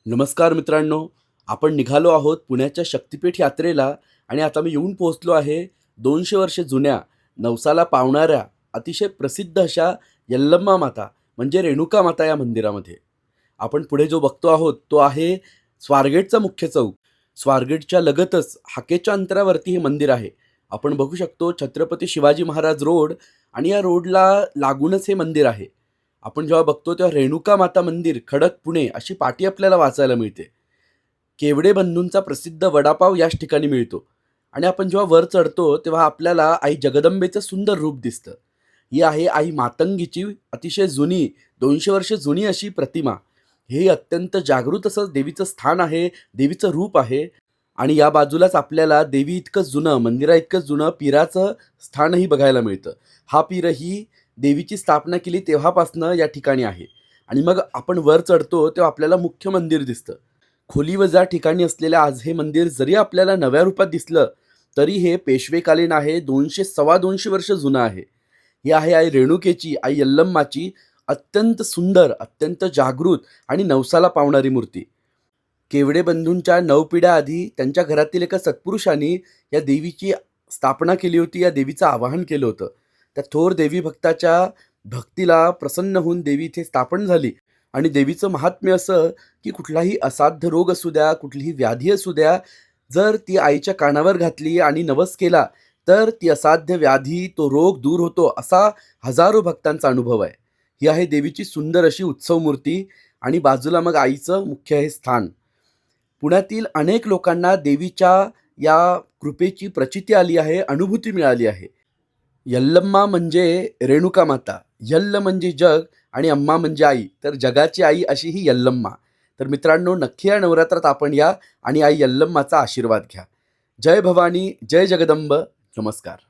नमस्कार मित्रांनो, आपण निघालो आहोत पुण्याच्या शक्तिपीठ यात्रेला आणि आता मी येऊन पोहोचलो आहे 200 वर्षे जुन्या, नवसाला पावणाऱ्या, अतिशय प्रसिद्ध अशा यल्लम्मा माता म्हणजे रेणुका माता या मंदिरामध्ये. आपण पुढे जो बघतो आहोत तो आहे स्वारगेटचा मुख्य चौक. स्वारगेटच्या लगतच हाकेच्या अंतरावरती हे मंदिर आहे. आपण बघू शकतो छत्रपती शिवाजी महाराज रोड आणि या रोडला लागूनच हे मंदिर आहे. आपण जेव्हा बघतो तेव्हा रेणुका माता मंदिर, खडक, पुणे अशी पाटी आपल्याला वाचायला मिळते. केवडे बंधूंचा प्रसिद्ध वडापाव याच ठिकाणी मिळतो आणि आपण जेव्हा वर चढतो तेव्हा आपल्याला आई जगदंबेचं सुंदर रूप दिसतं. ही आहे आई मातंगीची अतिशय जुनी 200 वर्ष जुनी अशी प्रतिमा. हे अत्यंत जागृत असं देवीचं स्थान आहे, देवीचं रूप आहे आणि या बाजूलाच आपल्याला देवी इतकं जुनं, मंदिराइतकं जुनं पीराचं स्थानही बघायला मिळतं. हा पीरही देवीची स्थापना केली तेव्हापासनं या ठिकाणी आहे आणि मग आपण वर चढतो तेव्हा आपल्याला मुख्य मंदिर दिसतं. खोलीवजा ठिकाणी असलेलं आज हे मंदिर जरी आपल्याला नव्या रूपात दिसलं, तरी हे पेशवेकालीन आहे. 200 वर्ष जुनं आहे. ही आहे आई रेणुकेची, आई यल्लम्माची अत्यंत सुंदर, अत्यंत जागृत आणि नवसाला पावणारी मूर्ती. केवडे बंधूंच्या 9 पिढ्या आधी त्यांच्या घरातील एका सत्पुरुषांनी या देवीची स्थापना केली होती, या देवीचं आवाहन केलं होतं. त्या थोर देवी भक्ताच्या भक्तीला प्रसन्न होऊन देवी इथे स्थापन झाली आणि देवीचं महात्म्य असं की कुठलाही असाध्य रोग असू द्या, कुठलीही व्याधी असू द्या, जर ती आईच्या कानावर घातली आणि नवस केला, तर ती असाध्य व्याधी, तो रोग दूर होतो, असा हजारो भक्तांचा अनुभव आहे. ही आहे देवीची सुंदर अशी उत्सव मूर्ती आणि बाजूला मग आईचं मुख्य हे स्थान. पुण्यातील अनेक लोकांना देवीच्या या कृपेची प्रचिती आली आहे, अनुभूती मिळाली आहे. यल्लम्मा म्हणजे रेणुका माता, यल्ल म्हणजे जग आणि अम्मा म्हणजे आई, तर जगाची आई अशी ही यल्लम्मा. तर मित्रांनो, नक्की या नवरात्रात आपण या आणि आई यल्लम्माचा आशीर्वाद घ्या. जय भवानी, जय जगदंब. नमस्कार.